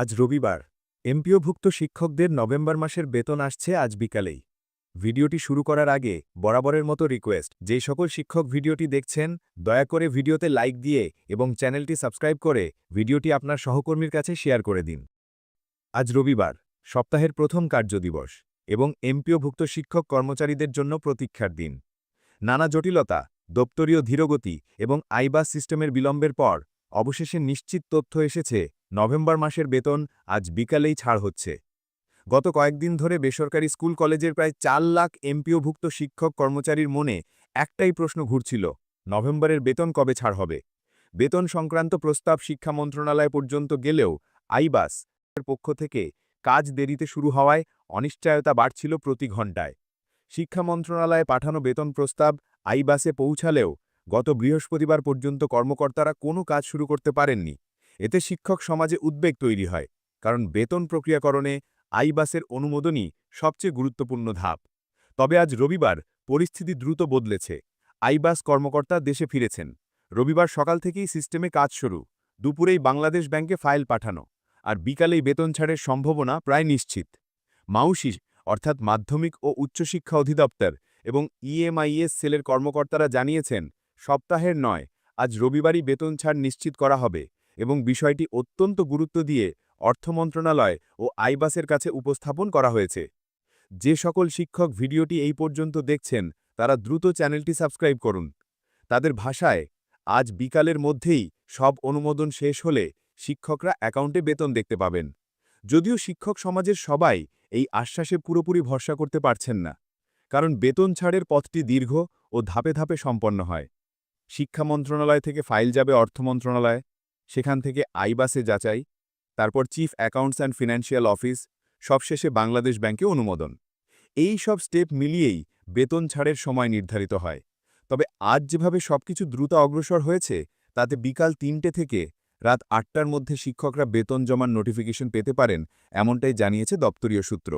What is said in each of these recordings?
আজ রবিবার এমপিওভুক্ত শিক্ষকদের নভেম্বর মাসের বেতন আসছে আজ বিকালেই। ভিডিওটি শুরু করার আগে বরাবরের মতো রিকোয়েস্ট, যেই সকল শিক্ষক ভিডিওটি দেখছেন দয়া করে ভিডিওতে লাইক দিয়ে এবং চ্যানেলটি সাবস্ক্রাইব করে ভিডিওটি আপনার সহকর্মীর কাছে শেয়ার করে দিন। আজ রবিবার, সপ্তাহের প্রথম কার্যদিবস এবং এমপিওভুক্ত শিক্ষক কর্মচারীদের জন্য প্রতীক্ষার দিন। নানা জটিলতা, দপ্তরীয় ধীরগতি এবং আইবাস সিস্টেমের বিলম্বের পর অবশেষে নিশ্চিত তথ্য এসেছে, নভেম্বর মাসের বেতন আজ বিকালেই ছাড় হচ্ছে। গত কয়েকদিন ধরে বেসরকারি স্কুল কলেজের প্রায় ৪ লাখ এমপিওভুক্ত শিক্ষক কর্মচারীর মনে একটাই প্রশ্ন ঘুরছিল, নভেম্বরের বেতন কবে ছাড় হবে। বেতন সংক্রান্ত প্রস্তাব শিক্ষা মন্ত্রণালয় পর্যন্ত গেলেও আইবাস এর পক্ষ থেকে কাজ দেরিতে শুরু হওয়ায় অনিশ্চয়তা বাড়ছিল প্রতি ঘণ্টায়। শিক্ষা মন্ত্রণালয়ে পাঠানো বেতন প্রস্তাব আইবাসে পৌঁছালেও গত বৃহস্পতিবার পর্যন্ত কর্মকর্তারা কোনো কাজ শুরু করতে পারেননি। এতে শিক্ষক সমাজে উদ্বেগ তৈরি হয়, কারণ বেতন প্রক্রিয়াকরণে আইবাসের অনুমোদনই সবচেয়ে গুরুত্বপূর্ণ ধাপ। তবে আজ রবিবার পরিস্থিতি দ্রুত বদলেছে। আইবাস কর্মকর্তা দেশে ফিরেছেন। রবিবার সকাল থেকেই সিস্টেমে কাজ শুরু, দুপুরেই বাংলাদেশ ব্যাংকে ফাইল পাঠানো, আর বিকালেই বেতন ছাড়ের সম্ভাবনা প্রায় নিশ্চিত। মাউসি অর্থাৎ মাধ্যমিক ও উচ্চশিক্ষা অধিদপ্তর এবং ইএমআইএস সেলের কর্মকর্তারা জানিয়েছেন, সপ্তাহের নয়, আজ রবিবারই বেতন ছাড় নিশ্চিত করা হবে এবং বিষয়টি অত্যন্ত গুরুত্ব দিয়ে অর্থ মন্ত্রণালয় ও আইবাসের কাছে উপস্থাপন করা হয়েছে। যে সকল শিক্ষক ভিডিওটি এই পর্যন্ত দেখছেন তারা দ্রুত চ্যানেলটি সাবস্ক্রাইব করুন। তাদের ভাষায়, আজ বিকালের মধ্যেই সব অনুমোদন শেষ হলে শিক্ষকরা অ্যাকাউন্টে বেতন দেখতে পাবেন। যদিও শিক্ষক সমাজের সবাই এই আশ্বাসে পুরোপুরি ভরসা করতে পারছেন না, কারণ বেতন ছাড়ের পথটি দীর্ঘ ও ধাপে ধাপে সম্পন্ন হয়। শিক্ষা মন্ত্রণালয় থেকে ফাইল যাবে অর্থ মন্ত্রণালয়, সেখান থেকে আইবাসে যাচাই, তারপর chief accounts and financial office, সবশেষে বাংলাদেশ ব্যাংকে অনুমোদন। এই সব স্টেপ মিলিয়েই বেতন ছাড়ের সময় নির্ধারিত হয়। তবে আজ যেভাবে সবকিছু দ্রুত অগ্রসর হয়েছে, তাতে বিকাল ৩টে থেকে রাত ৮টার মধ্যে শিক্ষকরা বেতন জমার নোটিফিকেশন পেতে পারেন, এমনটাই জানিয়েছে দপ্তরীয় সূত্র।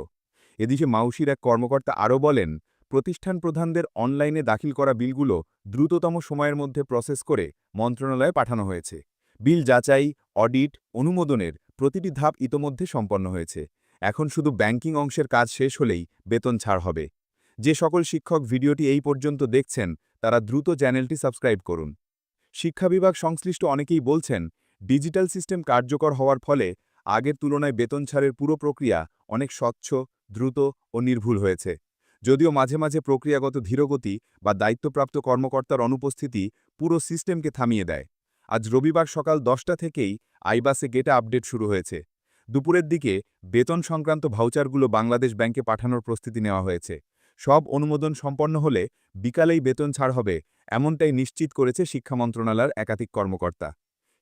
এদিকে মাউসির এক কর্মকর্তা আরও বলেন, প্রতিষ্ঠান প্রধানদের অনলাইনে দাখিল করা বিলগুলো দ্রুততম সময়ের মধ্যে প্রসেস করে মন্ত্রণালয়ে পাঠানো হয়েছে। বিল যাচাই, অডিট, অনুমোদনের প্রতিটি ধাপ ইতোমধ্যে সম্পন্ন হয়েছে। এখন শুধু ব্যাংকিং অংশের কাজ শেষ হলেই বেতন ছাড় হবে। যে সকল শিক্ষক ভিডিওটি এই পর্যন্ত দেখছেন তারা দ্রুত চ্যানেলটি সাবস্ক্রাইব করুন। শিক্ষা বিভাগ সংশ্লিষ্ট অনেকেই বলছেন, ডিজিটাল সিস্টেম কার্যকর হওয়ার ফলে আগের তুলনায় বেতন ছাড়ের পুরো প্রক্রিয়া অনেক স্বচ্ছ, দ্রুত ও নির্ভুল হয়েছে। যদিও মাঝে মাঝে প্রক্রিয়াগত ধীরগতি বা দায়িত্বপ্রাপ্ত কর্মকর্তার অনুপস্থিতি পুরো সিস্টেমকে থামিয়ে দেয়। আজ রবিবার সকাল 10টা থেকেই আইবাসে গেটে আপডেট শুরু হয়েছে। দুপুরের দিকে বেতন সংক্রান্ত ভাউচারগুলো বাংলাদেশ ব্যাংকে পাঠানোর প্রস্তুতি নেওয়া হয়েছে। সব অনুমোদন সম্পন্ন হলে বিকালেই বেতন ছাড় হবে, এমনটাই নিশ্চিত করেছে শিক্ষা মন্ত্রণালয়ের একাধিক কর্মকর্তা।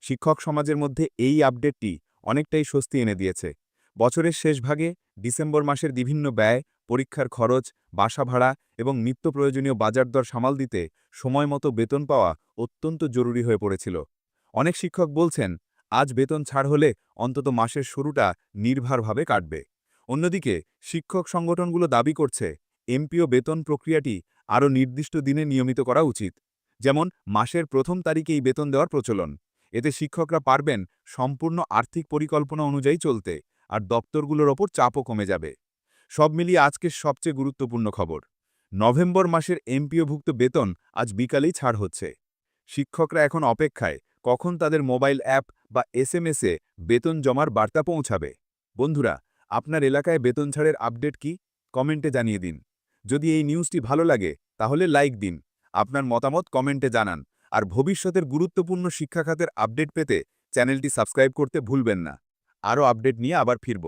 শিক্ষক সমাজের মধ্যে এই আপডেটটি অনেকটাই স্বস্তি এনে দিয়েছে। বছরের শেষ ভাগে ডিসেম্বর মাসের বিভিন্ন ব্যয়, পরীক্ষার খরচ, বাসা ভাড়া এবং নিত্য প্রয়োজনীয় বাজার দর সামাল দিতে সময়মতো বেতন পাওয়া অত্যন্ত জরুরি হয়ে পড়েছিল। অনেক শিক্ষক বলছেন, আজ বেতন ছাড় হলে অন্তত মাসের শুরুটা নির্ভরভাবে কাটবে। অন্যদিকে শিক্ষক সংগঠনগুলো দাবি করছে, এমপিও বেতন প্রক্রিয়াটি আরও নির্দিষ্ট দিনে নিয়মিত করা উচিত, যেমন মাসের প্রথম তারিখেই বেতন দেওয়ার প্রচলন। এতে শিক্ষকরা পারবেন সম্পূর্ণ আর্থিক পরিকল্পনা অনুযায়ী চলতে, আর দপ্তরগুলোর ওপর চাপও কমে যাবে। সব মিলিয়ে আজকের সবচেয়ে গুরুত্বপূর্ণ খবর, নভেম্বর মাসের এমপিওভুক্ত বেতন আজ বিকালেই ছাড় হচ্ছে। শিক্ষকরা এখন অপেক্ষায় কখন তাদের মোবাইল অ্যাপ বা এসএমএসে বেতন জমার বার্তা পৌঁছাবে। বন্ধুরা, আপনার এলাকায় বেতন ছাড়ের আপডেট কি? কমেন্টে জানিয়ে দিন। যদি এই নিউজটি ভালো লাগে তাহলে লাইক দিন, আপনার মতামত কমেন্টে জানান, আর ভবিষ্যতের গুরুত্বপূর্ণ শিক্ষা খাতের আপডেট পেতে চ্যানেলটি সাবস্ক্রাইব করতে ভুলবেন না। আরও আপডেট নিয়ে আবার ফিরব।